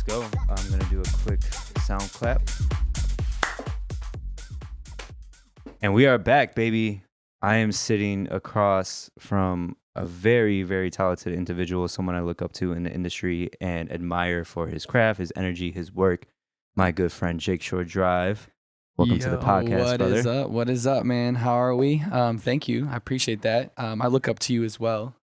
Let's go. I'm going to do a quick sound clap. And we are back, baby. I am sitting across from a very, very talented individual, someone I look up to in the industry and admire for his craft, his energy, his work. My good friend, Jake Shore Drive. Welcome to the podcast, brother. What is up? What is up, man? How are we? Thank you. I appreciate that. I look up to you as well,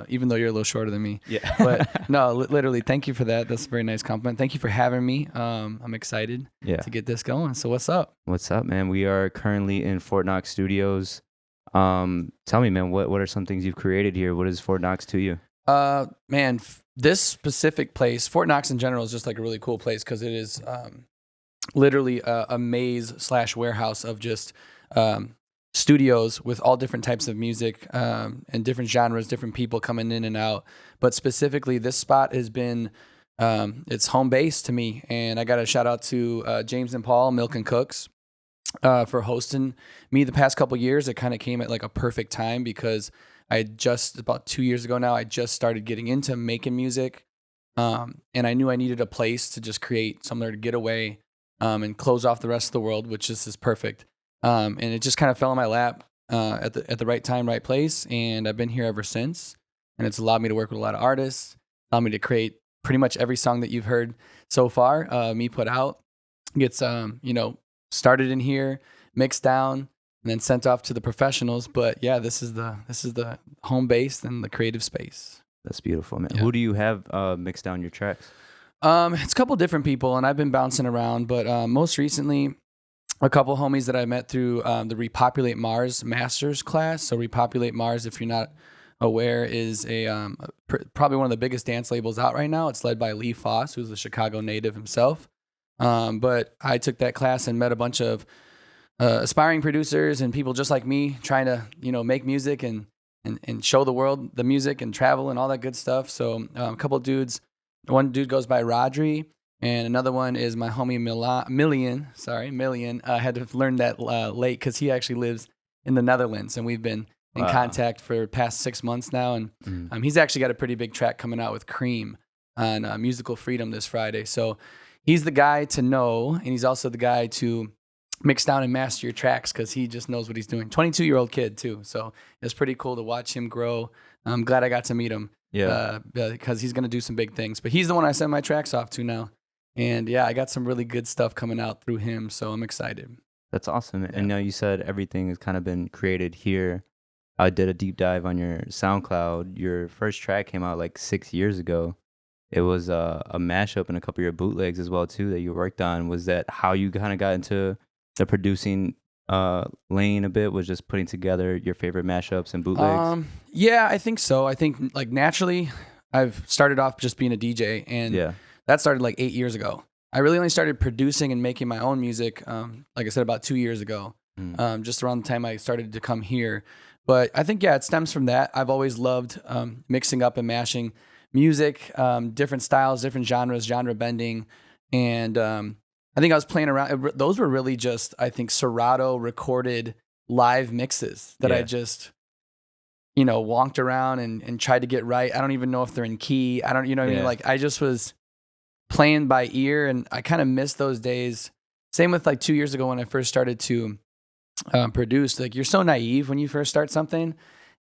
even though you're a little shorter than me. Yeah. But no, literally, thank you for that. That's a very nice compliment. Thank you for having me. I'm excited to get this going. So what's up? What's up, man? We are currently in Fort Knox Studios. Tell me, man, what are some things you've created here? What is Fort Knox to you? Man, this specific place, Fort Knox in general, is just like a really cool place because it is literally a maze/warehouse of just studios with all different types of music and different genres, different people coming in and out. But specifically, this spot has been it's home base to me, and I got to shout out to James and Paul, Milk and Cooks, for hosting me the past couple years. It kind of came at like a perfect time because I just about 2 years ago now, I just started getting into making music, and I knew I needed a place to just create somewhere to get away and close off the rest of the world, which is perfect. And it just kind of fell in my lap at the right time, right place, and I've been here ever since. And it's allowed me to work with a lot of artists, allowed me to create pretty much every song that you've heard so far. Me put out gets started in here, mixed down, and then sent off to the professionals. But yeah, this is the home base and the creative space. That's beautiful, man. Yeah. Who do you have mix down your tracks? It's a couple different people, and I've been bouncing around, but most recently, a couple homies that I met through the Repopulate Mars Masters class. So Repopulate Mars, if you're not aware, is probably one of the biggest dance labels out right now. It's led by Lee Foss, who's a Chicago native himself. But I took that class and met a bunch of aspiring producers and people just like me trying to, make music and show the world the music and travel and all that good stuff. So a couple of dudes. One dude goes by Rodri, and another one is my homie Million. I had to learn that late because he actually lives in the Netherlands, and we've been in contact for the past 6 months now. And he's actually got a pretty big track coming out with Cream on Musical Freedom this Friday. So he's the guy to know, and he's also the guy to mix down and master your tracks because he just knows what he's doing. 22-year-old kid, too. So it's pretty cool to watch him grow. I'm glad I got to meet him. Yeah, because he's going to do some big things. But he's the one I send my tracks off to now. And yeah, I got some really good stuff coming out through him, so I'm excited. That's awesome. Yeah. And now you said everything has kind of been created here. I did a deep dive on your SoundCloud. Your first track came out like 6 years ago. It was a mashup and a couple of your bootlegs as well, too, that you worked on. Was that how you kind of got into the producing lane a bit, was just putting together your favorite mashups and bootlegs? Yeah, I think so. I think like naturally I've started off just being a DJ, and that started like 8 years ago. I really only started producing and making my own music, like I said, about 2 years ago, just around the time I started to come here. But I think, it stems from that. I've always loved mixing up and mashing music, different styles, different genres, genre bending, and I think I was playing around. Those were really just, I think, Serato recorded live mixes that I just, wonked around and tried to get right. I don't even know if they're in key. I don't, what I mean? Like, I just was playing by ear, and I kind of missed those days. Same with like 2 years ago when I first started to produce. Like, you're so naive when you first start something,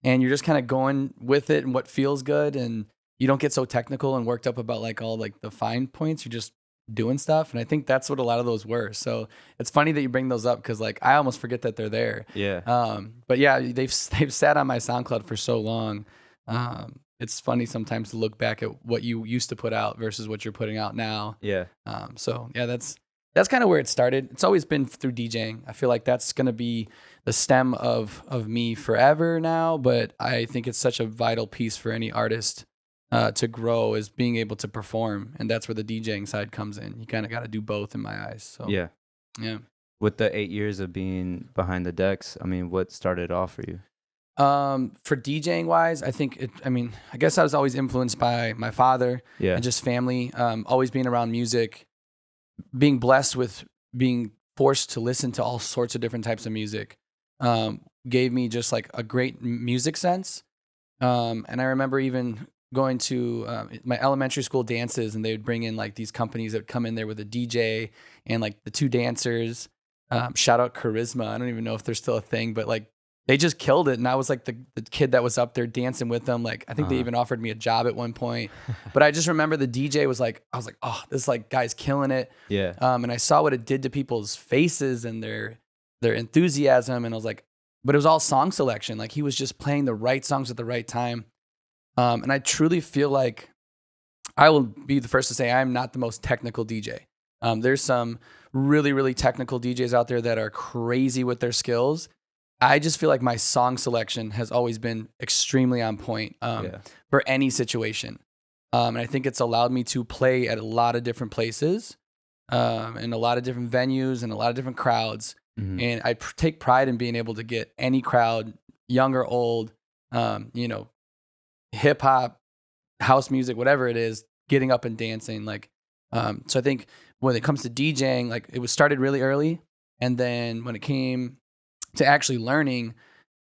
and you're just kind of going with it and what feels good, and you don't get so technical and worked up about like all like the fine points. You're just doing stuff, and I think that's what a lot of those were. So it's funny that you bring those up because like I almost forget that they're there. But yeah, they've sat on my SoundCloud for so long. It's funny sometimes to look back at what you used to put out versus what you're putting out now. So yeah, that's kind of where it started. It's always been through DJing. I feel like that's going to be the stem of me forever now, but I think it's such a vital piece for any artist to grow, is being able to perform, and that's where the DJing side comes in. You kind of got to do both in my eyes. So yeah. With the 8 years of being behind the decks, I mean, what started off for you? For DJing wise, I think I guess I was always influenced by my father and just family. Always being around music, being blessed with being forced to listen to all sorts of different types of music, gave me just like a great music sense. And I remember even going to my elementary school dances, and they would bring in like these companies that would come in there with a DJ and like the 2 dancers. Shout out Charisma. I don't even know if they're still a thing, but like they just killed it. And I was like the kid that was up there dancing with them. Like I think they even offered me a job at one point. But I just remember the DJ was like, I was like, oh, this like guy's killing it. Yeah. And I saw what it did to people's faces and their enthusiasm. And I was like, but it was all song selection. Like he was just playing the right songs at the right time. And I truly feel like I will be the first to say I'm not the most technical DJ. There's some really, really technical DJs out there that are crazy with their skills. I just feel like my song selection has always been extremely on point for any situation. And I think it's allowed me to play at a lot of different places and a lot of different venues and a lot of different crowds. Mm-hmm. And I take pride in being able to get any crowd, young or old, hip hop, house music, whatever it is, getting up and dancing. Like, so I think when it comes to DJing, like it was started really early. And then when it came to actually learning,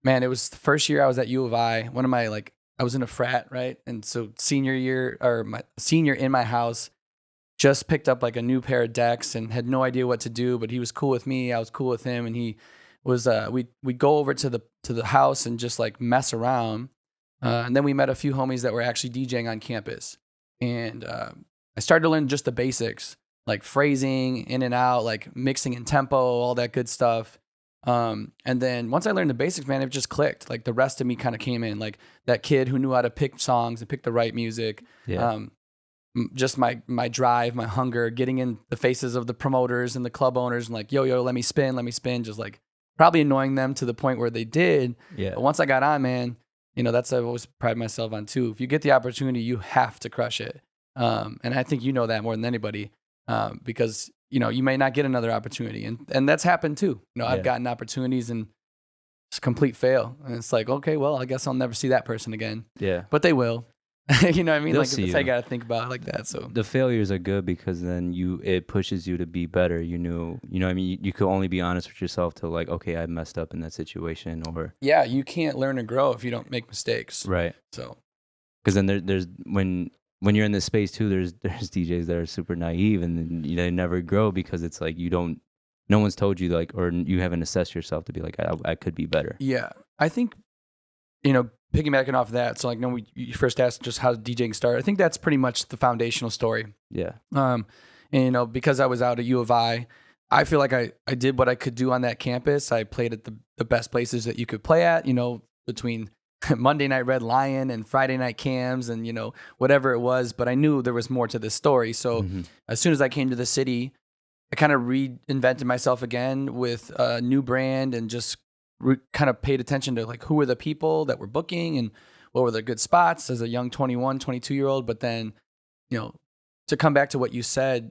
man, it was the first year I was at U of I. I was in a frat, right? And so senior year, or my senior in my house, just picked up like a new pair of decks and had no idea what to do, but he was cool with me. I was cool with him. And he was, we'd go over to the house and just like mess around. And then we met a few homies that were actually DJing on campus. And I started to learn just the basics, like phrasing, in and out, like mixing in tempo, all that good stuff. And then once I learned the basics, man, it just clicked. Like the rest of me kind of came in, like that kid who knew how to pick songs and pick the right music. Yeah. Just my drive, my hunger, getting in the faces of the promoters and the club owners and like, yo, let me spin, just like probably annoying them to the point where they did. Yeah. But once I got on, man, that's I've always prided myself on too. If you get the opportunity, you have to crush it. And I think you know that more than anybody, because you may not get another opportunity, and that's happened too. I've gotten opportunities and it's a complete fail, and it's like, okay, well, I guess I'll never see that person again. Yeah, but they will. You know what I mean? They'll like that's how you gotta think about it like that. So the failures are good because then it pushes you to be better. What I mean? You could only be honest with yourself to like, okay, I messed up in that situation, or you can't learn and grow if you don't make mistakes. Right. So because then there's when you're in this space too, there's DJs that are super naive and they never grow because it's like no one's told you like, or you haven't assessed yourself to be like, I could be better. Yeah, I think piggybacking off of that, so like, you first asked just how did DJing start. I think that's pretty much the foundational story. Yeah. And because I was out at U of I feel like I did what I could do on that campus. I played at the best places that you could play at. Between Monday Night Red Lion and Friday Night Cams and whatever it was. But I knew there was more to this story. So as soon as I came to the city, I kind of reinvented myself again with a new brand and just kind of paid attention to like who were the people that were booking and what were the good spots as a young 21, 22-year-old. But then, to come back to what you said,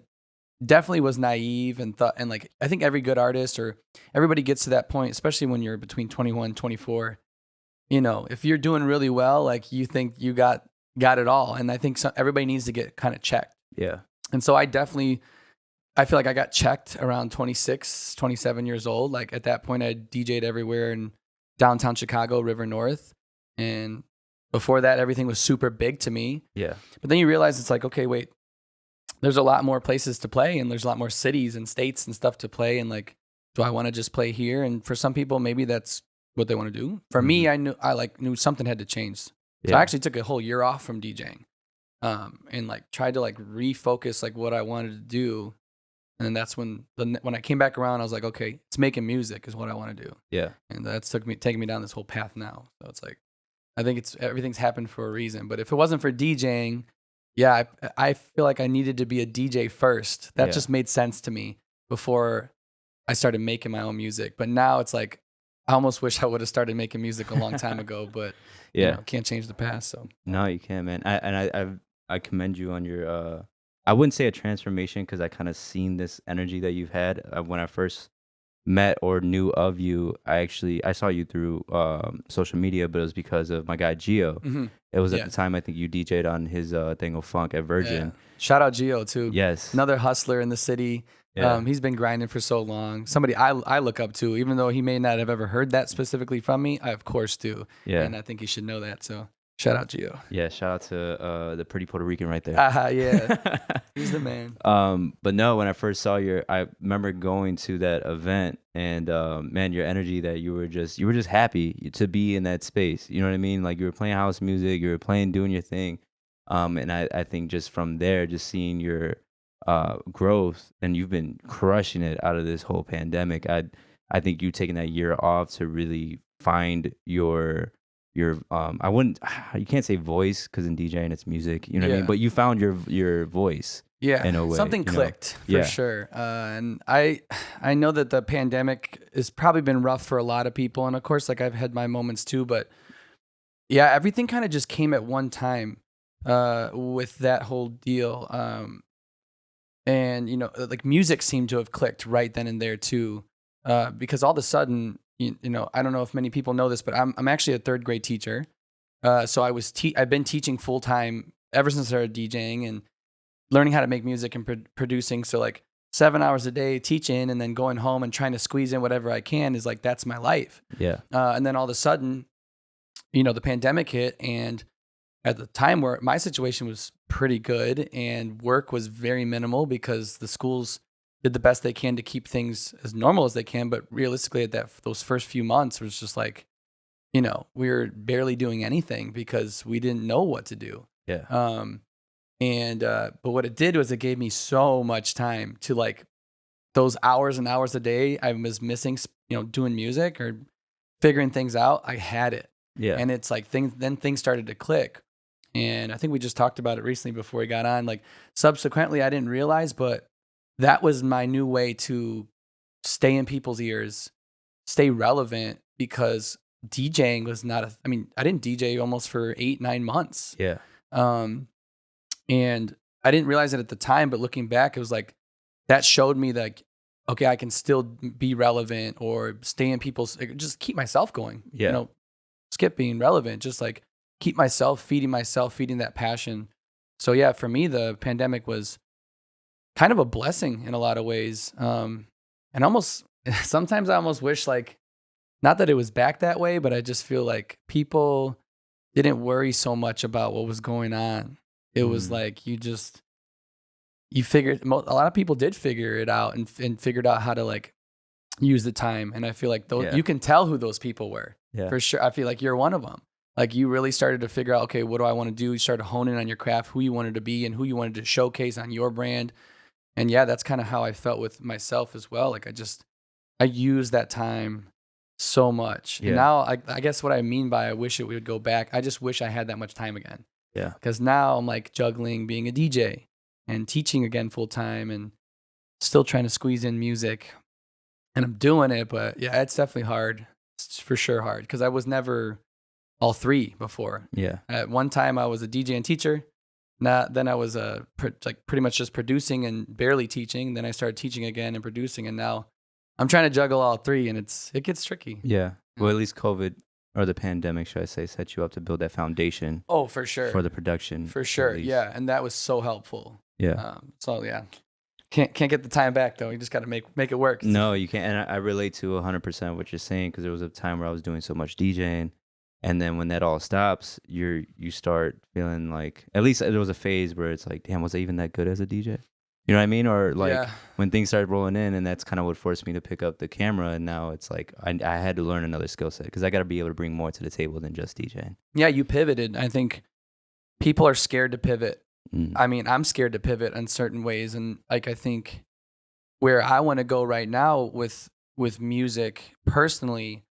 definitely was naive and thought, and like, I think every good artist or everybody gets to that point, especially when you're between 21 and 24, if you're doing really well, like you think you got it all. And I think everybody needs to get kind of checked. Yeah. And so I feel like I got checked around 26, 27 years old. Like at that point I DJ'd everywhere in downtown Chicago, River North. And before that, everything was super big to me. Yeah. But then you realize it's like, okay, wait, there's a lot more places to play and there's a lot more cities and states and stuff to play. And like, do I want to just play here? And for some people, maybe that's what they want to do. For me, I knew something had to change. So I actually took a whole year off from DJing, and like tried to like refocus like what I wanted to do. And then that's when I came back around, I was like, okay, it's making music is what I want to do. Yeah. And that's taking me down this whole path now. So it's like, I think everything's happened for a reason. But if it wasn't for DJing, I feel like I needed to be a DJ first. That just made sense to me before I started making my own music. But now it's like, I almost wish I would have started making music a long time ago, but can't change the past. So no, you can't, man. I commend you on your, I wouldn't say a transformation because I kind of seen this energy that you've had when I first met or knew of you. I saw you through social media, but it was because of my guy Gio. Mm-hmm. It was at the time I think you DJ'd on his thing of funk at Virgin. Yeah. Shout out Gio too. Yes, another hustler in the city. Yeah. He's been grinding for so long. Somebody I look up to, even though he may not have ever heard that specifically from me. I of course do. Yeah, and I think he should know that. So Shout out to you. Yeah, shout out to the pretty Puerto Rican right there. Yeah. He's the man. But no, when I first saw I remember going to that event, and man, your energy, that you were just happy to be in that space. You know what I mean? Like, you were playing house music, you were doing your thing. And I think just from there, just seeing your growth, and you've been crushing it out of this whole pandemic. I think you taking that year off to really find your I wouldn't, you can't say voice, because in DJing it's music, you know what I mean? But you found your voice. Yeah, in a way, something clicked for sure. And I know that the pandemic has probably been rough for a lot of people, and of course, like, I've had my moments too. But yeah, everything kind of just came at one time with that whole deal. And like, music seemed to have clicked right then and there too, because all of a sudden, you know, I don't know if many people know this, but I'm actually a third grade teacher. So I've been teaching full time ever since I started DJing and learning how to make music and producing. So, like, 7 hours a day teaching, and then going home and trying to squeeze in whatever I can is like, that's my life. Yeah. And then all of a sudden, you know, the pandemic hit, and at the time where my situation was pretty good and work was very minimal because the schools did the best they can to keep things as normal as they can. But realistically, at those first few months, it was just like, you know, we were barely doing anything because we didn't know what to do. Yeah. But what it did was it gave me so much time to, like, those hours and hours a day I was missing, you know, doing music or figuring things out. I had it. Yeah. And it's like things started to click. And I think we just talked about it recently before we got on. Like, subsequently, I didn't realize, but that was my new way to stay in people's ears, stay relevant, because DJing was not I didn't DJ almost for 8-9 months. Yeah. And I didn't realize it at the time, but looking back, it was like, that showed me that, okay, I can still be relevant or stay in people's, just keep myself going. Yeah. You know, skip being relevant, just like keep feeding that passion. So yeah, for me, the pandemic was kind of a blessing in a lot of ways. And sometimes I almost wish, like, not that it was back that way, but I just feel like people didn't worry so much about what was going on. It was like, a lot of people did figure it out and figured out how to, like, use the time. And I feel like you can tell who those people were. Yeah. For sure. I feel like you're one of them. Like, you really started to figure out, okay, what do I want to do? You started honing on your craft, who you wanted to be and who you wanted to showcase on your brand. And yeah, that's kind of how I felt with myself as well. Like, I used that time so much. Yeah. And now I guess what I mean by I wish it would go back, I just wish I had that much time again. Yeah. Because now I'm, like, juggling being a DJ and teaching again full time and still trying to squeeze in music. And I'm doing it, but yeah, it's definitely hard. It's for sure hard because I was never all three before. Yeah. At one time I was a DJ and teacher. Then I was pretty much just producing and barely teaching. Then I started teaching again and producing, and now I'm trying to juggle all three, and it gets tricky. Yeah. Well, at least COVID, or the pandemic, should I say, set you up to build that foundation. Oh, for sure. For the production. For sure. Yeah, and that was so helpful. Yeah. So yeah, can't get the time back though. You just got to make it work. No, you can't. And I relate to 100% what you're saying, because there was a time where I was doing so much DJing. And then when that all stops, you start feeling like, at least there was a phase where it's like, damn, was I even that good as a DJ? You know what I mean? Or like when things started rolling in, and that's kind of what forced me to pick up the camera. And now it's like I had to learn another skill set, because I got to be able to bring more to the table than just DJing. Yeah, you pivoted. I think people are scared to pivot. I mean, I'm scared to pivot in certain ways. And like, I think where I want to go right now with music personally,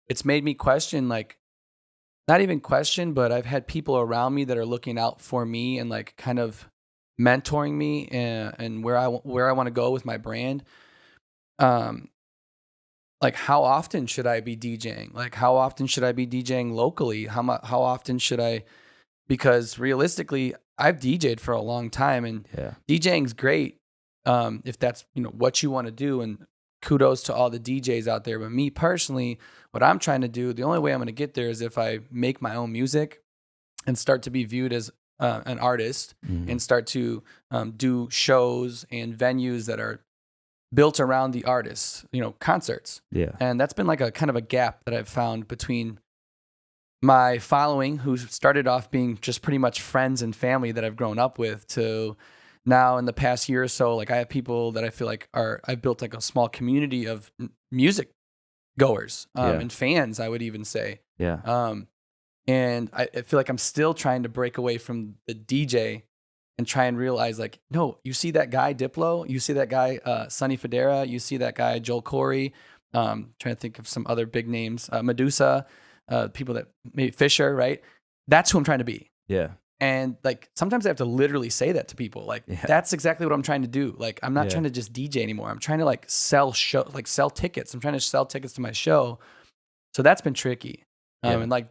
it's made me question, like, not even question, but I've had people around me that are looking out for me and like kind of mentoring me and where I want to go with my brand. Like, how often should I be DJing? Like, how often should I be DJing locally? How often should I? Because realistically, I've DJed for a long time, and DJing's great if that's what you want to do. And kudos to all the DJs out there. But me personally, what I'm trying to do, the only way I'm going to get there is if I make my own music and start to be viewed as an artist, and start to do shows and venues that are built around the artists, concerts. Yeah. And that's been like a kind of a gap that I've found between my following, who started off being just pretty much friends and family that I've grown up with, to now in the past year or so, like I have people that I feel like I've built like a small community of music goers and fans, I would even say. Yeah. And I feel like I'm still trying to break away from the DJ and try and realize, like, no, you see that guy Diplo, you see that guy Sonny Fodera, you see that guy Joel Corey, trying to think of some other big names, Medusa, people that maybe Fisher, right? That's who I'm trying to be. Yeah. And like sometimes I have to literally say that to people. Like that's exactly what I'm trying to do. Like I'm not trying to just DJ anymore. I'm trying to like sell tickets. I'm trying to sell tickets to my show. So that's been tricky. And like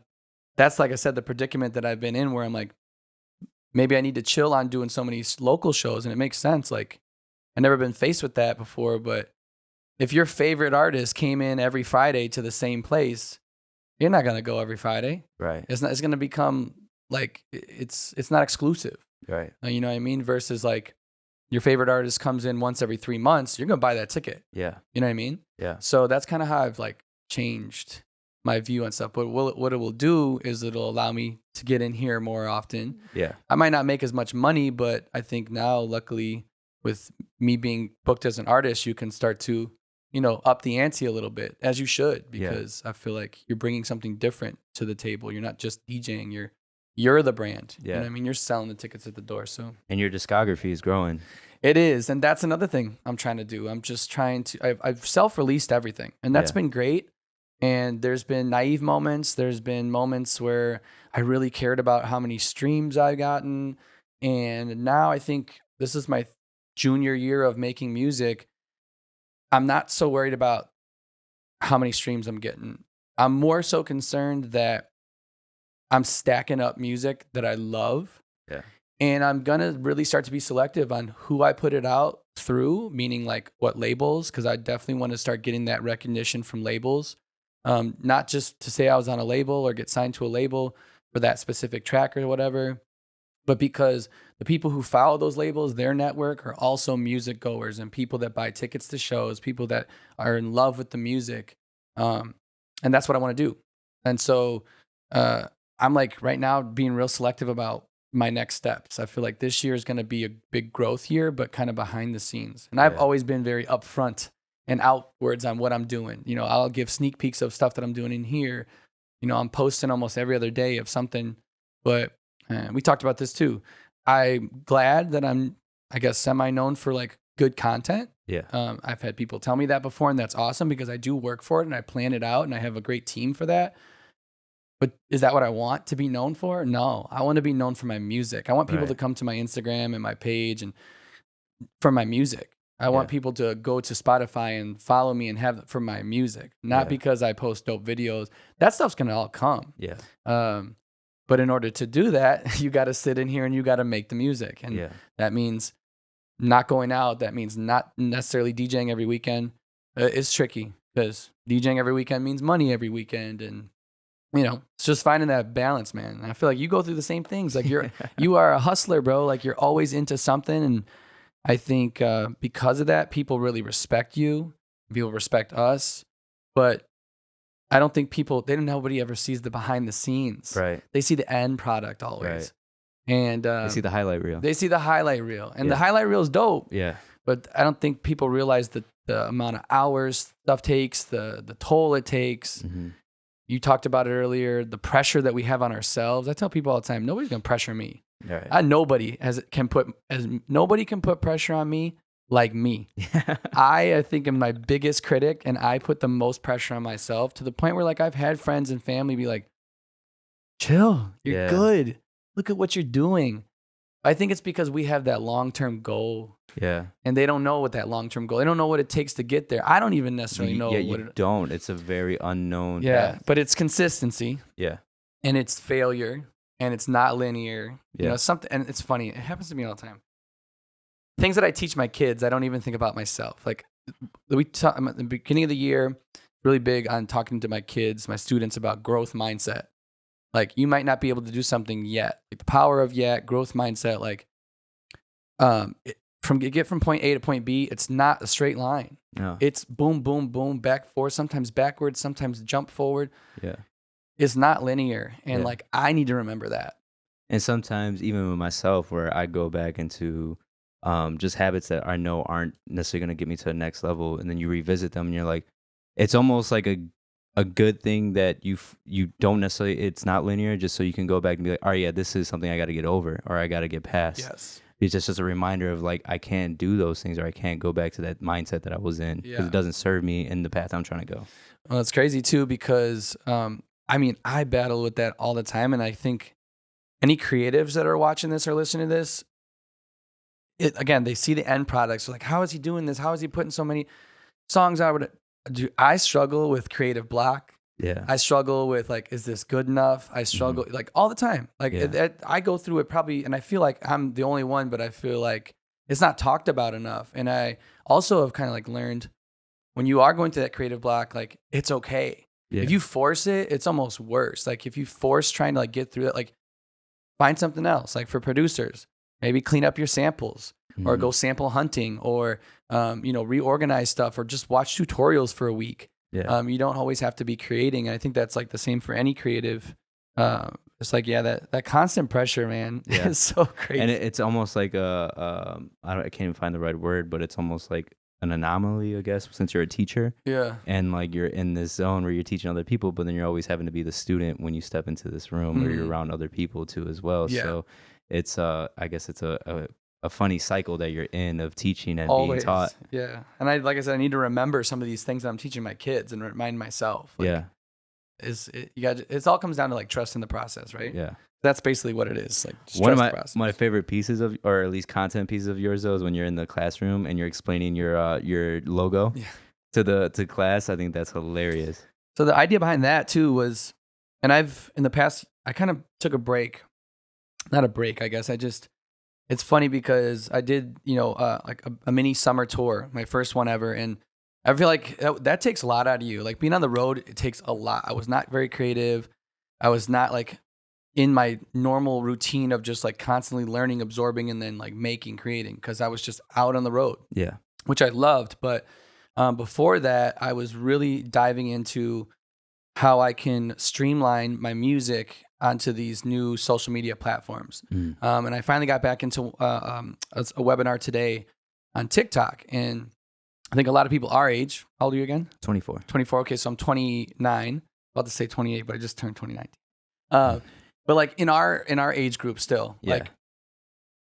that's, like I said, the predicament that I've been in, where I'm like, maybe I need to chill on doing so many local shows. And it makes sense. Like I've never been faced with that before, but if your favorite artist came in every Friday to the same place, you're not going to go every Friday. Right. It's going to become like, it's not exclusive. Right. You know what I mean? Versus like your favorite artist comes in once every 3 months, you're going to buy that ticket. Yeah. You know what I mean? Yeah. So that's kind of how I've like changed my view on stuff. But what it will do is it'll allow me to get in here more often. Yeah. I might not make as much money, but I think now, luckily, with me being booked as an artist, you can start to, you know, up the ante a little bit, as you should, because I feel like you're bringing something different to the table. You're not just DJing, you're the brand. Yeah. You know what I mean? You're selling the tickets at the door. So, and your discography is growing. It is. And that's another thing I'm trying to do. I'm just trying to, I've self-released everything, and that's been great. And there's been naive moments. There's been moments where I really cared about how many streams I've gotten. And now I think this is my junior year of making music. I'm not so worried about how many streams I'm getting. I'm more so concerned that I'm stacking up music that I love. Yeah. And I'm going to really start to be selective on who I put it out through, meaning like what labels, because I definitely want to start getting that recognition from labels. Not just to say I was on a label or get signed to a label for that specific track or whatever, but because the people who follow those labels, their network, are also music goers and people that buy tickets to shows, people that are in love with the music. And that's what I want to do. And so I'm like right now being real selective about my next steps. I feel like this year is going to be a big growth year, but kind of behind the scenes. And I've always been very upfront and outwards on what I'm doing. You know, I'll give sneak peeks of stuff that I'm doing in here. You know, I'm posting almost every other day of something, but we talked about this too. I'm glad that I'm, I guess, semi-known for like good content. Yeah. I've had people tell me that before, and that's awesome because I do work for it and I plan it out and I have a great team for that. But is that what I want to be known for? No, I want to be known for my music. I want people to come to my Instagram and my page and for my music. I want people to go to Spotify and follow me and have it for my music, not because I post dope videos. That stuff's going to all come. Yeah. But in order to do that, you got to sit in here and you got to make the music. And that means not going out. That means not necessarily DJing every weekend. It's tricky because DJing every weekend means money every weekend. And, you know, it's just finding that balance, man. And I feel like you go through the same things. Like you are a hustler, bro. Like you're always into something. And I think because of that, people really respect you. People respect us. But I don't think nobody ever sees the behind the scenes. Right. They see the end product always. Right. And they see the highlight reel. They see the highlight reel. And the highlight reel is dope. Yeah. But I don't think people realize the amount of hours stuff takes, the toll it takes. Mm-hmm. You talked about it earlier, the pressure that we have on ourselves. I tell people all the time, nobody's going to pressure me. Right. Nobody can put pressure on me like me. I think I'm my biggest critic, and I put the most pressure on myself to the point where like I've had friends and family be like, chill, you're good. Look at what you're doing. I think it's because we have that long-term goal. Yeah. And they don't know what that long-term goal. They don't know what it takes to get there. I don't even necessarily know. Yeah, you don't. It's a very unknown path. But it's consistency. Yeah. And it's failure. And it's not linear. Yeah. You know, something, and it's funny. It happens to me all the time. Things that I teach my kids, I don't even think about myself. Like at the beginning of the year, really big on talking to my kids, my students about growth mindset. Like you might not be able to do something yet. Like the power of yet, growth mindset. Like get from point A to point B, it's not a straight line. No. It's boom, boom, boom, back forth, sometimes backwards, sometimes jump forward. Yeah. is not linear. And Yeah. like, I need to remember that. And sometimes even with myself, where I go back into just habits that I know aren't necessarily going to get me to the next level, and then you revisit them, and you're like, it's almost like a good thing that you don't necessarily, it's not linear, just so you can go back and be like, oh yeah, this is something I got to get over, or I got to get past. Yes. It's just a reminder of like, I can't do those things, or I can't go back to that mindset that I was in, because it doesn't serve me in the path I'm trying to go. Well, it's crazy too, because I mean, I battle with that all the time, and I think any creatives that are watching this or listening to this, again, they see the end products. Like, how is he doing this? How is he putting so many songs out? I struggle with creative block. Yeah. I struggle with like, is this good enough? I struggle like all the time. Like I go through it probably, and I feel like I'm the only one, but I feel like it's not talked about enough. And I also have kind of like learned, when you are going through that creative block, like, it's okay. Yeah. If you force it, it's almost worse. Like, if you force trying to like get through it, like, find something else. Like, for producers, maybe clean up your samples, or go sample hunting, or reorganize stuff, or just watch tutorials for a week. Yeah. You don't always have to be creating. And I think that's like the same for any creative. It's like, that constant pressure, man, is so crazy. And it's almost like I can't even find the right word, but it's almost like an anomaly, I guess, since you're a teacher. Yeah. And like, you're in this zone where you're teaching other people, but then you're always having to be the student when you step into this room, or you're around other people too as well. Yeah. So it's I guess it's a funny cycle that you're in, of teaching and being taught. Yeah. And like I said, I need to remember some of these things that I'm teaching my kids, and remind myself. Like, it all comes down to like trust in the process, right? Yeah. That's basically what it is. Like, just one of my favorite pieces of, or at least content pieces of yours, though, is when you're in the classroom and you're explaining your logo to class. I think that's hilarious. So the idea behind that too was, and in the past, I kind of took a break. Not a break, I guess. It's funny because I did, like a mini summer tour, my first one ever. And I feel like that takes a lot out of you. Like, being on the road, it takes a lot. I was not very creative. I was not like in my normal routine of just like constantly learning, absorbing, and then like creating, because I was just out on the road. Yeah. Which I loved. But before that, I was really diving into how I can streamline my music onto these new social media platforms. And I finally got back into a webinar today on TikTok. And I think a lot of people our age, how old are you again? 24. 24. Okay, so I'm 29. About to say 28, but I just turned 29. But like in our age group still, like,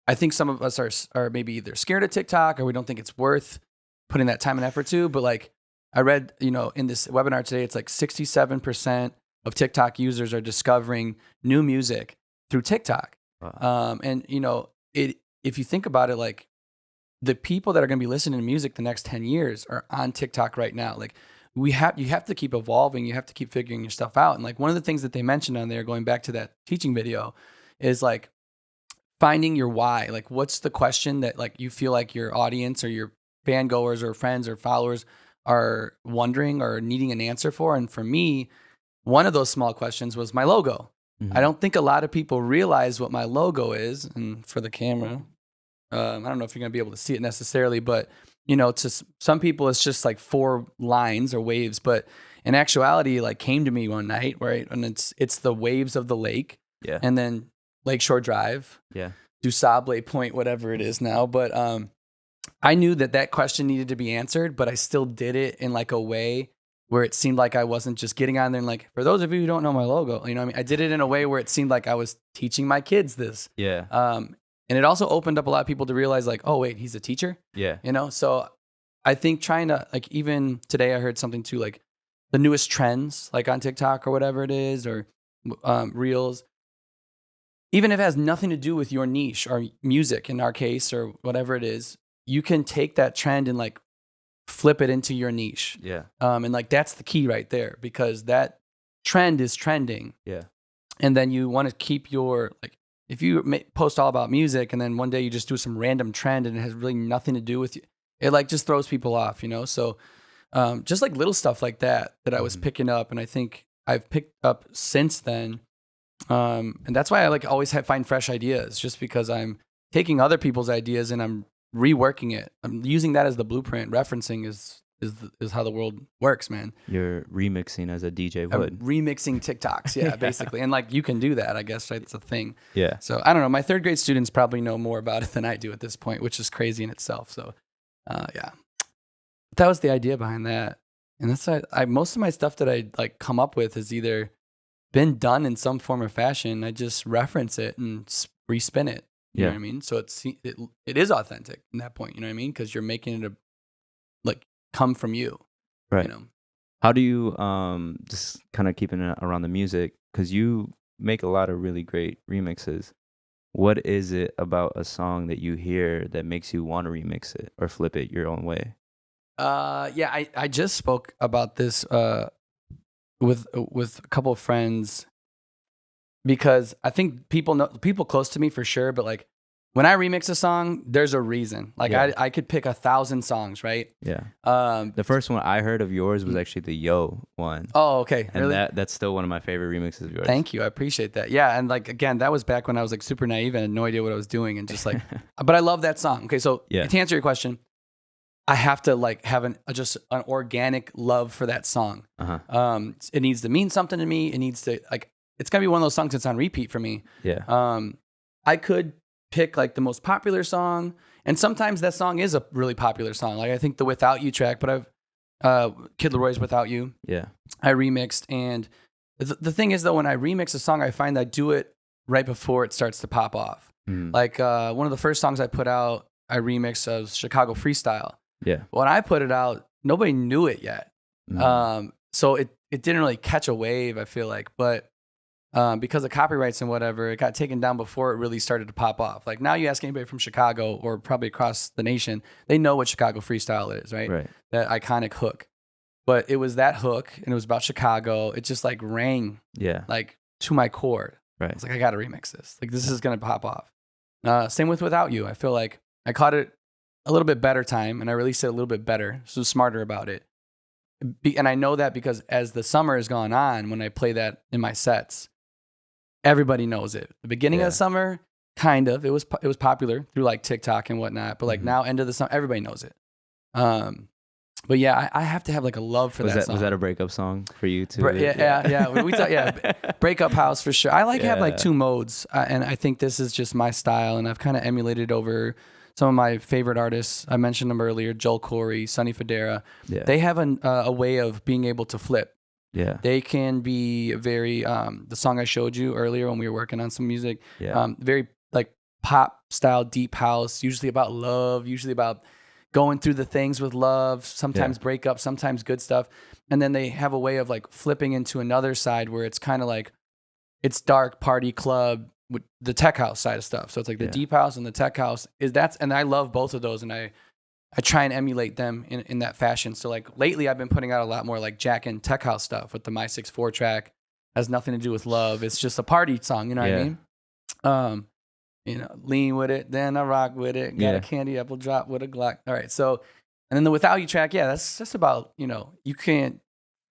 I think some of us are maybe either scared of TikTok, or we don't think it's worth putting that time and effort to. But like, I read, in this webinar today, it's like 67% of TikTok users are discovering new music through TikTok. Wow. And if you think about it, like, the people that are going to be listening to music the next 10 years are on TikTok right now. Like, you have to keep evolving. You have to keep figuring your stuff out. And like, one of the things that they mentioned on there, going back to that teaching video, is like finding your why. Like, what's the question that like you feel like your audience or your fan goers or friends or followers are wondering or needing an answer for? And for me, one of those small questions was my logo. I don't think a lot of people realize what my logo is. And for the camera, I don't know if you're going to be able to see it necessarily, but to some people, it's just like 4 lines or waves. But in actuality, like, came to me one night, right? And it's the waves of the lake. Yeah. And then Lakeshore Drive. Yeah. Du Sable Point, whatever it is now. But I knew that question needed to be answered, but I still did it in like a way where it seemed like I wasn't just getting on there and like, for those of you who don't know my logo, I did it in a way where it seemed like I was teaching my kids this. Yeah. And it also opened up a lot of people to realize like, oh wait, he's a teacher. Yeah. So I think trying to, like, even today I heard something too, like the newest trends, like on TikTok or whatever it is, or Reels, even if it has nothing to do with your niche or music in our case, or whatever it is, you can take that trend and like flip it into your niche. Yeah. And like, that's the key right there, because that trend is trending. Yeah. And then you want to keep your, like, if you post all about music and then one day you just do some random trend and it has really nothing to do with you, it like just throws people off, So just like little stuff like that I was picking up, and I think I've picked up since then. And that's why I like always find fresh ideas, just because I'm taking other people's ideas and I'm reworking it. I'm using that as the blueprint. Referencing is is how the world works, man. You're remixing as a DJ would. Remixing TikToks, yeah, basically. And like you can do that, I guess, right? It's a thing. Yeah. So I don't know. My third grade students probably know more about it than I do at this point, which is crazy in itself. So yeah. That was the idea behind that. And that's most of my stuff that I like come up with has either been done in some form or fashion. I just reference it and respin it. You know what I mean? So it is authentic in that point, you know what I mean? Because you're making it come from you. Right. You know? How do you just kind of keeping it around the music, because you make a lot of really great remixes. What is it about a song that you hear that makes you want to remix it or flip it your own way? Yeah, I just spoke about this with a couple of friends, because I think people close to me for sure, but like when I remix a song, there's a reason. Like I could pick 1,000 songs, right? Yeah. The first one I heard of yours was actually the Yo one. Oh, okay. And really? that's still one of my favorite remixes of yours. Thank you. I appreciate that. Yeah, and like again, that was back when I was like super naive and had no idea what I was doing, and just like, but I love that song. Okay, so to answer your question, I have to like have just an organic love for that song. It needs to mean something to me. It needs to like, it's gonna be one of those songs that's on repeat for me. Yeah. I could pick like the most popular song, and sometimes that song is a really popular song. Like I think the Without You track, but Kid Leroy's Without You. Yeah. I remixed, and the thing is though, when I remix a song, I find I do it right before it starts to pop off. Like one of the first songs I put out, I remixed of Chicago Freestyle. Yeah. When I put it out, nobody knew it yet. So it didn't really catch a wave, I feel like. But because of copyrights and whatever, it got taken down before it really started to pop off. Like now you ask anybody from Chicago or probably across the nation, they know what Chicago Freestyle is, right? Right. That iconic hook. But it was that hook, and it was about Chicago. It just like rang like to my core. Right. I was like, I got to remix this. Like this is going to pop off. Same with Without You. I feel like I caught it a little bit better time, and I released it a little bit better, so smarter about it. And I know that because as the summer has gone on, when I play that in my sets, everybody knows it. The beginning of the summer, kind of, it was popular through like TikTok and whatnot, but like now, end of the summer, everybody knows it. But yeah, I have to have like a love for that song. Was that a breakup song for you too? Yeah. Breakup house for sure. I have like two modes, and I think this is just my style, and I've kind of emulated over some of my favorite artists. I mentioned them earlier: Joel Corey, Sonny Fodera. Yeah. They have a way of being able to flip. Yeah, they can be very. The song I showed you earlier when we were working on some music. Yeah, very like pop style, deep house. Usually about love. Usually about going through the things with love. Sometimes breakup. Sometimes good stuff. And then they have a way of like flipping into another side where it's kind of like it's dark party club with the tech house side of stuff. So it's like the deep house and the tech house and I love both of those, and I try and emulate them in that fashion. So like lately I've been putting out a lot more like Jack and tech house stuff with the My 6-4 track. Has nothing to do with love. It's just a party song, you know what I mean? Lean with it, then I rock with it. Got a candy apple drop with a Glock. All right, so and then the Without You track, that's just about, you can't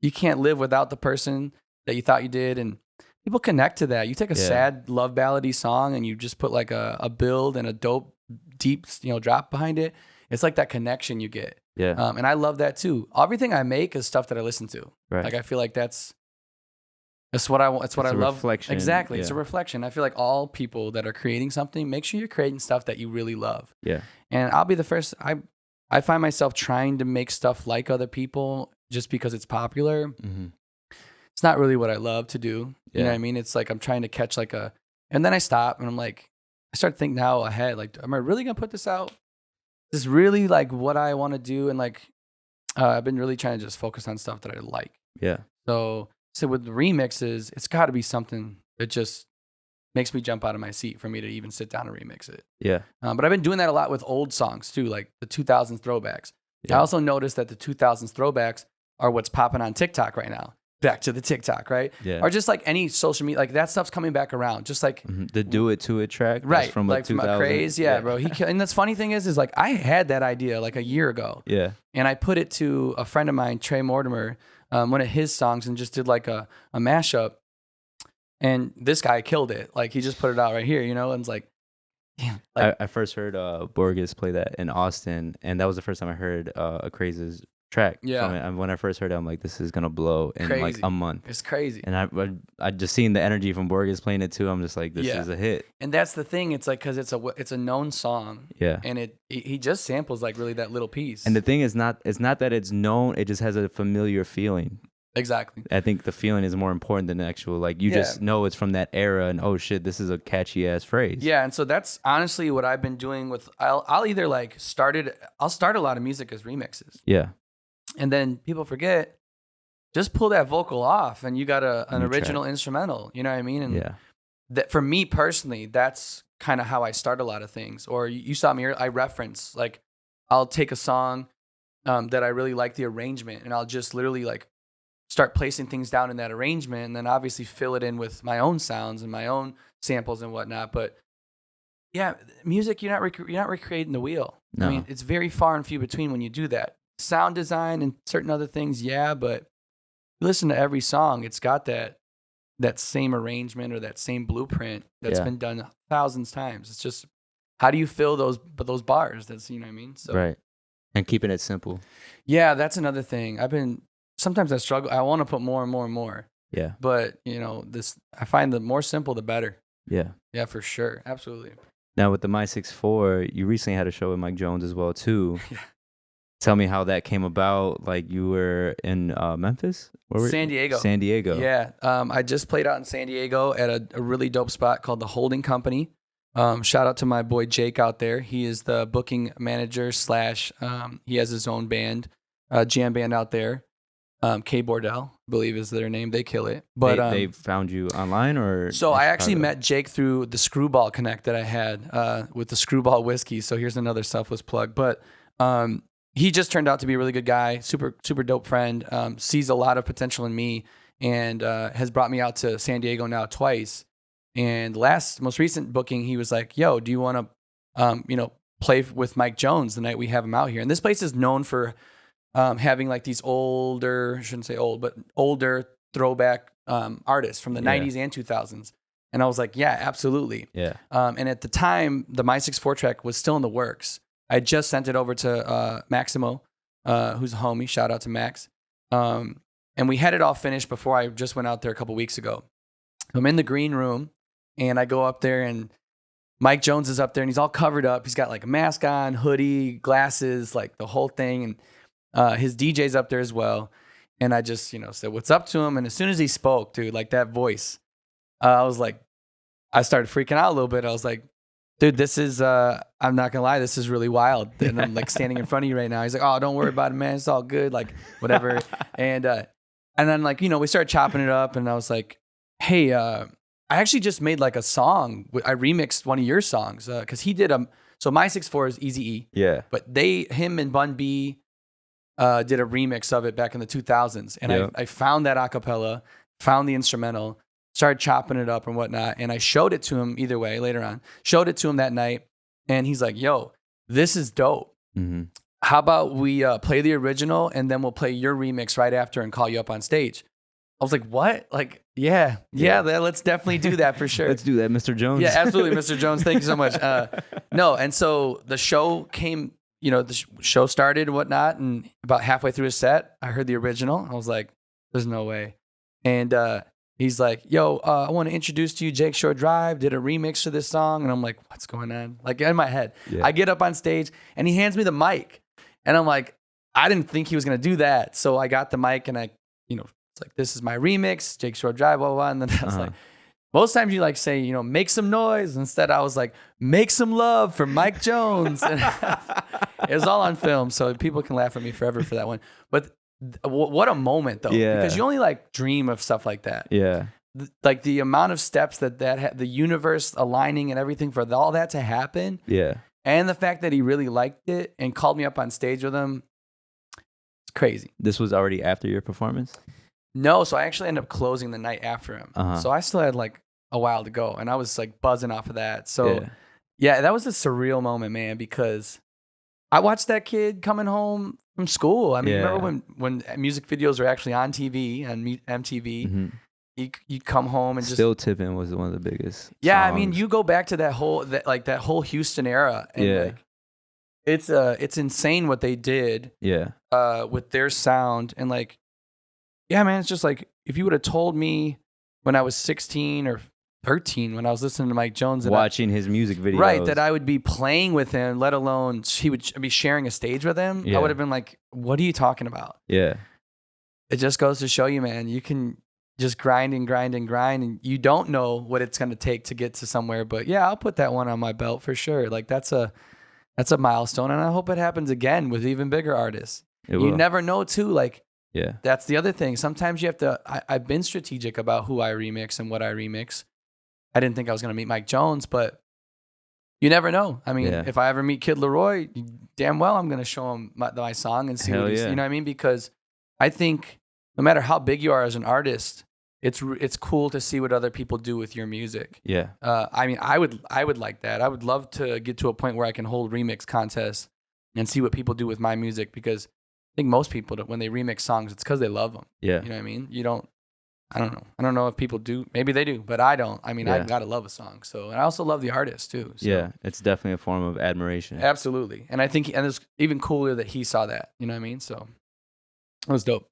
live without the person that you thought you did, and people connect to that. You take a sad love ballady song and you just put like a build and a dope deep drop behind it. It's like that connection you get. Yeah. And I love that too. Everything I make is stuff that I listen to. Right. Like I feel like that's what I want. It's what I love. Reflection. Exactly. Yeah. It's a reflection. I feel like all people that are creating something, make sure you're creating stuff that you really love. Yeah. And I'll be the first. I find myself trying to make stuff like other people just because it's popular. Mm-hmm. It's not really what I love to do. You know what I mean? It's like I'm trying to catch and then I stop and I'm like, I start thinking now ahead, like, am I really going to put this out? Is this really like what I want to do? And like, I've been really trying to just focus on stuff that I like. Yeah. So with the remixes, it's got to be something that just makes me jump out of my seat for me to even sit down and remix it. Yeah. But I've been doing that a lot with old songs too, like the 2000s throwbacks. Yeah. I also noticed that the 2000s throwbacks are what's popping on TikTok right now. Back to the TikTok, right? Yeah. Or just like any social media, like that stuff's coming back around. Just like the Do It To It track, right? From like 2000. From a craze, bro. And that's funny thing is like I had that idea like a year ago. Yeah. And I put it to a friend of mine, Trey Mortimer, one of his songs, and just did like a mashup. And this guy killed it. Like he just put it out right here, and it's like, damn. Like, I first heard Borges play that in Austin, and that was the first time I heard a Craze's track. Yeah. From it. And when I first heard it, I'm like, this is gonna blow in like a month. It's crazy. And I just seen the energy from Borges playing it too. I'm just like, this is a hit. And that's the thing. It's like, cause it's a known song. Yeah. And he just samples like really that little piece. And the thing is it's not that it's known. It just has a familiar feeling. Exactly. I think the feeling is more important than the actual, like, you just know it's from that era and, oh shit, this is a catchy ass phrase. Yeah. And so that's honestly what I've been doing with, I'll either like start a lot of music as remixes. Yeah. And then people forget, just pull that vocal off and you got an original instrumental. You know what I mean? And that for me personally, that's kind of how I start a lot of things. Or you saw me, I reference, like, I'll take a song that I really like the arrangement and I'll just literally like start placing things down in that arrangement and then obviously fill it in with my own sounds and my own samples and whatnot. But yeah, music, you're not recreating the wheel. No. I mean, it's very far and few between when you do that. Sound design and certain other things, but you listen to every song, it's got that same arrangement or that same blueprint that's been done thousands of times. It's just, how do you fill those bars? That's, you know what I mean? So, right. And keeping it simple. Yeah, that's another thing. Sometimes I struggle. I want to put more and more and more. Yeah. But, I find the more simple, the better. Yeah. Yeah, for sure. Absolutely. Now with the My 6'4", you recently had a show with Mike Jones as well too. Yeah. Tell me how that came about. Like, you were in Memphis? San Diego. San Diego. Yeah. I just played out in San Diego at a really dope spot called the Holding Company. Shout out to my boy Jake out there. He is the booking manager / he has his own band, jam band out there. K Bordell, I believe is their name. They kill it. But they found you online or? So I actually met Jake through the Screwball Connect that I had with the Screwball whiskey. So here's another selfless plug. But he just turned out to be a really good guy, super super dope friend. Sees a lot of potential in me and has brought me out to San Diego now twice. And most recent booking, he was like, "Yo, do you want to play with Mike Jones the night we have him out here?" And this place is known for having like these older, I shouldn't say old, but older throwback artists from the 90s and 2000s. And I was like, yeah, absolutely. Yeah. And at the time, the My 6'4" track was still in the works. I just sent it over to Maximo, who's a homie. Shout out to Max. And we had it all finished before I just went out there a couple weeks ago. I'm in the green room and I go up there and Mike Jones is up there and he's all covered up. He's got like a mask on, hoodie, glasses, like the whole thing. And his DJ's up there as well. And I just, said what's up to him. And as soon as he spoke, dude, like that voice, I was like, I started freaking out a little bit. I was like, dude, this is, I'm not gonna lie, this is really wild. And I'm like standing in front of you right now. He's like, oh, don't worry about it, man. It's all good. Like whatever. And then like, we started chopping it up and I was like, hey, I actually just made like a song. I remixed one of your songs. Cause he did so My 6'4" is Eazy-E. Yeah. But him and Bun B, did a remix of it back in the 2000s. And I found that acapella, found the instrumental, started chopping it up and whatnot. And I showed it to him either way later on, showed it to him that night. And he's like, yo, this is dope. Mm-hmm. How about we play the original and then we'll play your remix right after and call you up on stage? I was like, what? Like, yeah, let's definitely do that for sure. Let's do that, Mr. Jones. Yeah, absolutely, Mr. Jones. Thank you so much. No, and so the show came, the show started and whatnot, and about halfway through his set, I heard the original. I was like, there's no way. And he's like, yo, I want to introduce to you Jake Shore Drive, did a remix to this song. And I'm like, what's going on? Like in my head. Yeah. I get up on stage and he hands me the mic. And I'm like, I didn't think he was going to do that. So I got the mic and I, it's like, this is my remix, Jake Shore Drive, blah, blah, blah. And then I was like, most times you like say, make some noise. Instead, I was like, make some love for Mike Jones. And it was all on film, so people can laugh at me forever for that one. But what a moment, though. Yeah. Because you only like dream of stuff like that. Yeah. Like the amount of steps the universe aligning and everything for all that to happen. Yeah. And the fact that he really liked it and called me up on stage with him. It's crazy. This was already after your performance? No, so I actually ended up closing the night after him. So I still had like a while to go, and I was like buzzing off of that. So yeah, that was a surreal moment, man, because I watched that kid coming home from school. I mean, remember when music videos were actually on TV, on MTV? Mm-hmm. You come home and Still Tippin' was one of the biggest. Yeah, songs. I mean, you go back to that whole Houston era, and like it's insane what they did. Yeah. With their sound and like, yeah, man, it's just like if you would have told me when I was 16 or 13 when I was listening to Mike Jones, watching his music videos, right, that I would be playing with him, let alone he would be sharing a stage with him. I would have been like, what are you talking about? Yeah. It just goes to show you, man, you can just grind and grind and grind, and you don't know what it's going to take to get to somewhere. But yeah, I'll put that one on my belt for sure. Like that's a milestone, and I hope it happens again with even bigger artists. You never know too. Like, yeah, that's the other thing. Sometimes you have to. I've been strategic about who I remix and what I remix. I didn't think I was going to meet Mike Jones, but you never know. I mean, if I ever meet Kid Leroy, damn well I'm going to show him my song and see what he's, you know what I mean? Because I think no matter how big you are as an artist, it's cool to see what other people do with your music. Yeah. I mean, I would like that. I would love to get to a point where I can hold remix contests and see what people do with my music, because I think most people, when they remix songs, it's because they love them. Yeah. You know what I mean? I don't know. I don't know if people do. Maybe they do, but I don't. I mean, I've got to love a song. So, and I also love the artist too. So. Yeah, it's definitely a form of admiration. Absolutely. And I think, and it's even cooler that he saw that. You know what I mean? So, it was dope.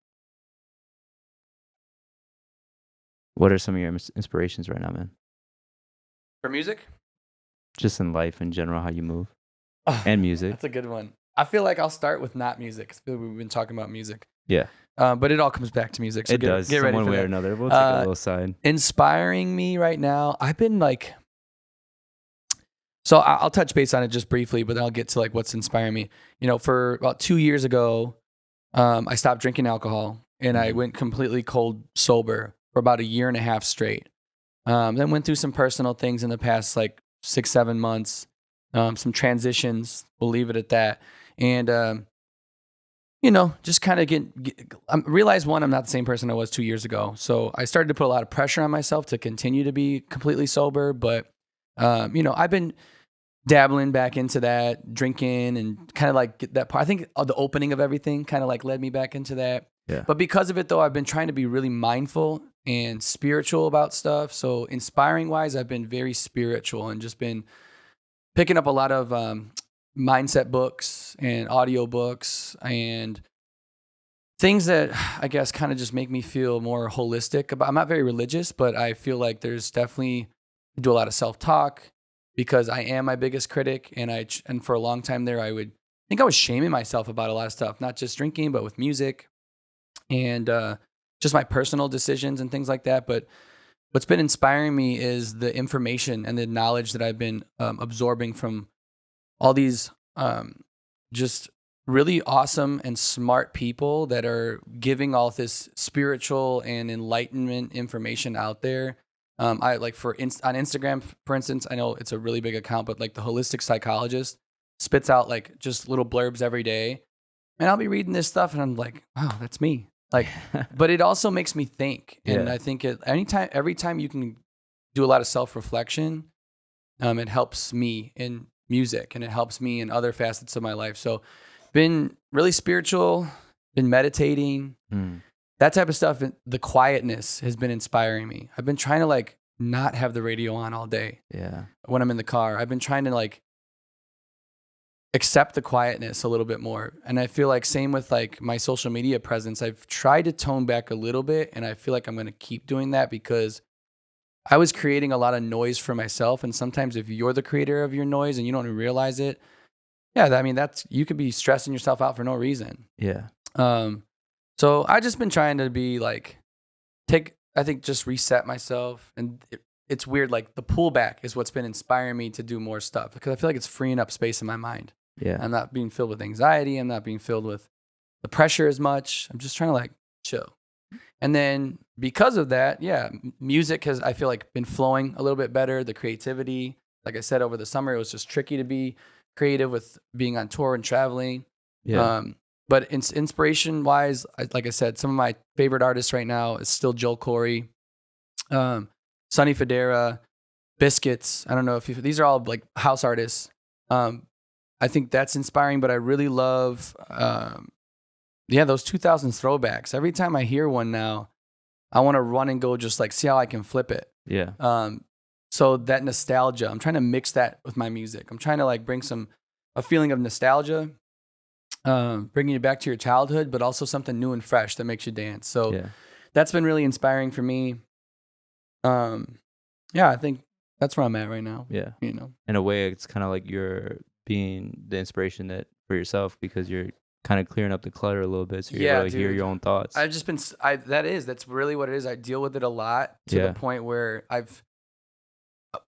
What are some of your inspirations right now, man? For music? Just in life in general, how you move. And music. That's a good one. I feel like I'll start with not music, because we've been talking about music. Yeah. But it all comes back to music. So it does. Get ready one way or another. We'll take a little side. Inspiring me right now, I've been like... So I'll touch base on it just briefly, but then I'll get to like what's inspiring me. You know, for about 2 years ago, I stopped drinking alcohol, and I went completely cold sober for about 1.5 years straight. Then went through some personal things in the past like 6-7 months, some transitions. We'll leave it at that. And you know, just kind of realize one, I'm not the same person I was 2 years ago. So I started to put a lot of pressure on myself to continue to be completely sober. But you know, I've been dabbling back into that, drinking, and kind of like get that part. I think the opening of everything kind of like led me back into that. Yeah. But because of it though, I've been trying to be really mindful and spiritual about stuff. So inspiring wise, I've been very spiritual and just been picking up a lot of mindset books and audio books and things that I guess kind of just make me feel more holistic about. I'm not very religious, but I feel like there's definitely do a lot of self-talk because I am my biggest critic. And for a long time there, I was shaming myself about a lot of stuff, not just drinking, but with music and just my personal decisions and things like that. But what's been inspiring me is the information and the knowledge that I've been absorbing from all these just really awesome and smart people that are giving all this spiritual and enlightenment information out there. I like on Instagram, for instance, I know it's a really big account, but like the holistic psychologist spits out like just little blurbs every day. And I'll be reading this stuff and I'm like, oh, that's me. Like, but it also makes me think. And I think every time you can do a lot of self-reflection, it helps me in music and it helps me in other facets of my life. So been really spiritual, been meditating, that type of stuff. The quietness has been inspiring me. I've been trying to like not have the radio on all day. Yeah. When I'm in the car, I've been trying to like accept the quietness a little bit more. And I feel like same with like my social media presence. I've tried to tone back a little bit and I feel like I'm going to keep doing that because I was creating a lot of noise for myself. And sometimes if you're the creator of your noise and you don't even realize it, I mean, you could be stressing yourself out for no reason. Yeah. So I just been trying to be like, just reset myself. And it's weird. Like the pullback is what's been inspiring me to do more stuff because I feel like it's freeing up space in my mind. Yeah. I'm not being filled with anxiety. I'm not being filled with the pressure as much. I'm just trying to like chill. And then because of that, music has, I feel like, been flowing a little bit better. The creativity, like I said, over the summer, it was just tricky to be creative with being on tour and traveling. Yeah. But inspiration wise, like I said, some of my favorite artists right now is still Joel Corey, Sonny Fodera, Biscuits. I don't know if these are all like house artists. I think that's inspiring, but I really love, those 2000s throwbacks. Every time I hear one now, I want to run and go just like see how I can flip it. Yeah. So that nostalgia, I'm trying to mix that with my music. I'm trying to like bring some a feeling of nostalgia, bringing you back to your childhood, but also something new and fresh that makes you dance. So that's been really inspiring for me. I think that's where I'm at right now. Yeah. You know, in a way, it's kind of like you're being the inspiration that for yourself, because you're kind of clearing up the clutter a little bit, so you're able to hear your own thoughts. I've just been, that's really what it is. I deal with it a lot to the point where I've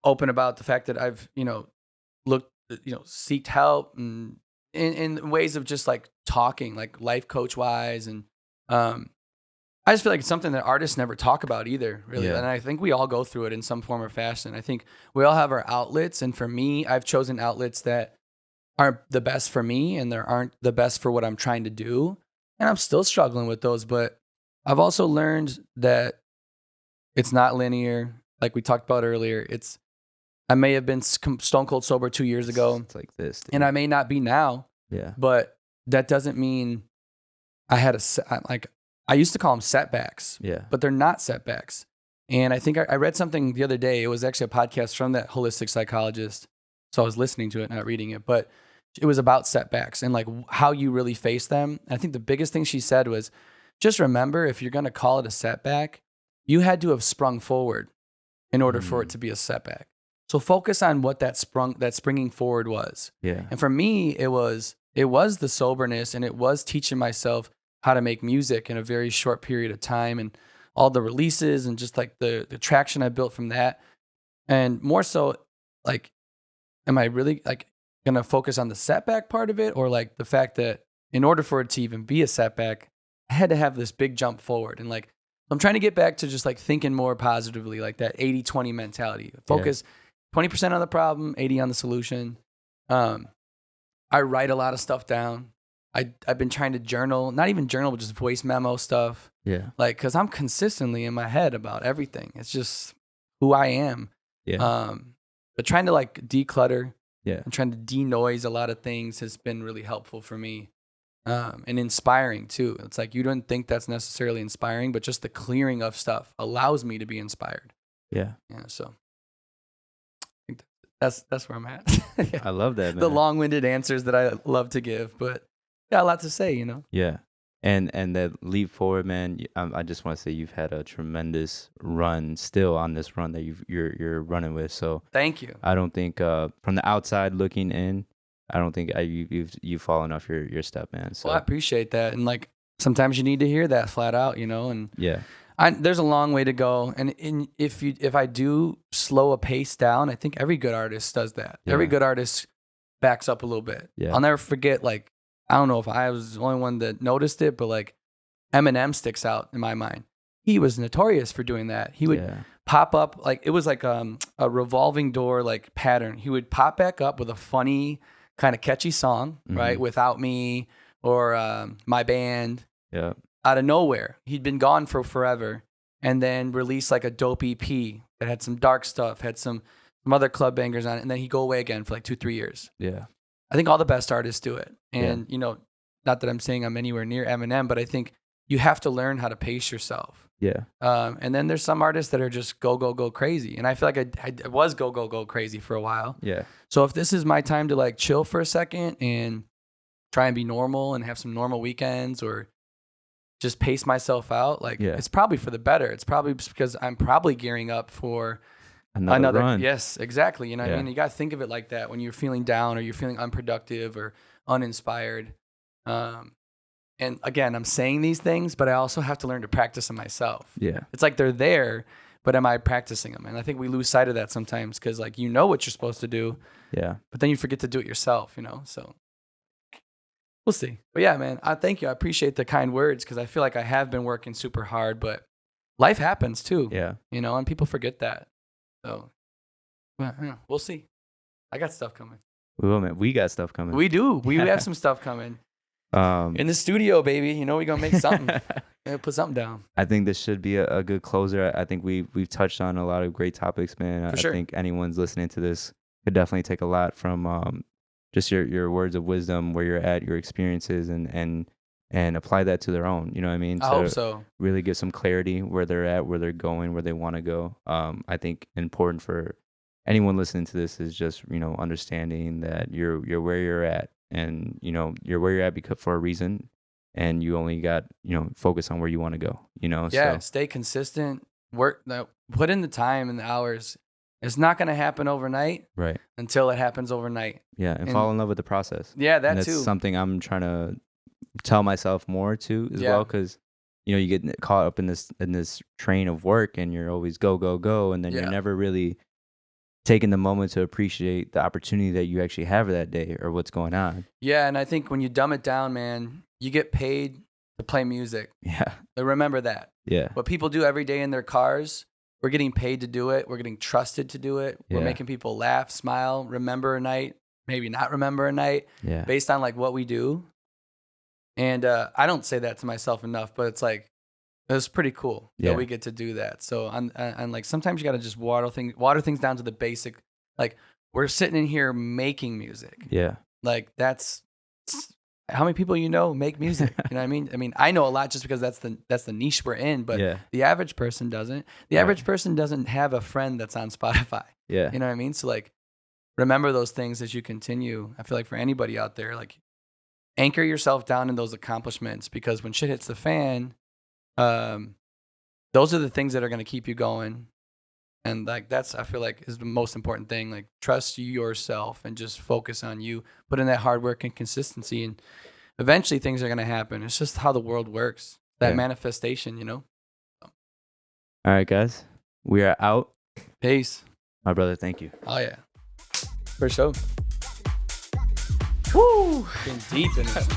open about the fact that I've, looked, seeked help and in ways of just like talking, like life coach wise. And I just feel like it's something that artists never talk about either, really. And I think we all go through it in some form or fashion. I think we all have our outlets. And for me, I've chosen outlets that aren't the best for me and they aren't the best for what I'm trying to do. And I'm still struggling with those. But I've also learned that it's not linear. Like we talked about earlier, I may have been stone cold sober 2 years ago. It's like this. Dude. And I may not be now. Yeah. But that doesn't mean I had I used to call them setbacks. Yeah. But they're not setbacks. And I think I read something the other day. It was actually a podcast from that holistic psychologist. So I was listening to it, not reading it. But it was about setbacks and like how you really face them. And I think the biggest thing she said was, just remember, if you're going to call it a setback, you had to have sprung forward in order for it to be a setback. So focus on what that springing forward was. Yeah. And for me, it was the soberness, and it was teaching myself how to make music in a very short period of time, and all the releases and just like the traction I built from that. And more so, like, am I really like going to focus on the setback part of it, or like the fact that in order for it to even be a setback, I had to have this big jump forward? And like, I'm trying to get back to just like thinking more positively, like that 80-20 mentality. Focus 20% on the problem, 80 on the solution. I write a lot of stuff down. I've been trying to journal, not even journal, but just voice memo stuff. Yeah. Like, cause I'm consistently in my head about everything. It's just who I am. Yeah. But trying to like declutter and trying to denoise a lot of things has been really helpful for me. And inspiring too. It's like, you don't think that's necessarily inspiring, but just the clearing of stuff allows me to be inspired. Yeah. Yeah. So I think that's where I'm at. I love that, man. The long-winded answers that I love to give, but got a lot to say, Yeah. And that leap forward, man, I just want to say you've had a tremendous run still on this run that you're running with. So thank you. I don't think from the outside looking in, I don't think you've fallen off your step, man. So well, I appreciate that. And like, sometimes you need to hear that flat out, and yeah. There's a long way to go. And if I do slow a pace down, I think every good artist does that. Yeah. Every good artist backs up a little bit. Yeah. I'll never forget, like, I don't know if I was the only one that noticed it, but like Eminem sticks out in my mind. He was notorious for doing that. He would pop up, like, it was like a revolving door like pattern. He would pop back up with a funny kind of catchy song, right? Without Me or My Band. Yeah. Out of nowhere. He'd been gone for forever, and then release like a dope EP that had some dark stuff, had some other club bangers on it, and then he'd go away again for like 2-3 years. Yeah. I think all the best artists do it. And, not that I'm saying I'm anywhere near Eminem, but I think you have to learn how to pace yourself. Yeah. And then there's some artists that are just go crazy. And I feel like I was go crazy for a while. Yeah. So if this is my time to like chill for a second and try and be normal and have some normal weekends, or just pace myself out, like, it's probably for the better. It's probably because I'm probably gearing up for another run. Yes, exactly. You know what I mean? You got to think of it like that when you're feeling down or you're feeling unproductive or uninspired. And again, I'm saying these things, but I also have to learn to practice them myself. Yeah. It's like they're there, but am I practicing them? And I think we lose sight of that sometimes because, like, you know what you're supposed to do. Yeah. But then you forget to do it yourself, so we'll see. But yeah, man, I thank you. I appreciate the kind words because I feel like I have been working super hard, but life happens too. Yeah. And people forget that. So, well, we'll see. I got stuff coming. We will, man. We got stuff coming. We do. We have some stuff coming. In the studio, baby. We're gonna make something. Put something down. I think this should be a good closer. I think we've touched on a lot of great topics, man. For sure. I think anyone's listening to this could definitely take a lot from just your words of wisdom, where you're at, your experiences, and apply that to their own. You know what I mean? I hope so. Really get some clarity where they're at, where they're going, where they want to go. I think important for anyone listening to this is just, understanding that you're where you're at, and, you're where you're at because for a reason, and you only got, focus on where you want to go, Yeah, so. stay consistent, put in the time and the hours. It's not going to happen overnight. Right. Until it happens overnight. Yeah, and fall in love with the process. Yeah, and that's too. Something I'm trying to tell myself more too as well, because you get caught up in this train of work, and you're always go, and then you're never really taking the moment to appreciate the opportunity that you actually have that day or what's going on. Yeah, and I think when you dumb it down, man, you get paid to play music. Yeah. But remember that. Yeah. What people do every day in their cars, we're getting paid to do it. We're getting trusted to do it. We're making people laugh, smile, remember a night, maybe not remember a night, based on like what we do. And I don't say that to myself enough, but it's like, it's pretty cool that we get to do that. So and like sometimes you got to just water things down to the basic. Like we're sitting in here making music. Yeah. Like that's how many people make music. You know what I mean? I mean, I know a lot just because that's the niche we're in. But the average person doesn't. The average person doesn't have a friend that's on Spotify. Yeah. You know what I mean? So like, remember those things as you continue. I feel like for anybody out there, like anchor yourself down in those accomplishments, because when shit hits the fan, those are the things that are going to keep you going. And like that's, I feel like, is the most important thing. Like trust yourself and just focus on you. Put in that hard work and consistency, and eventually things are going to happen. It's just how the world works. That manifestation, All right, guys, we are out. Peace, my brother. Thank you. Oh yeah, for sure. Woo, been deep in this.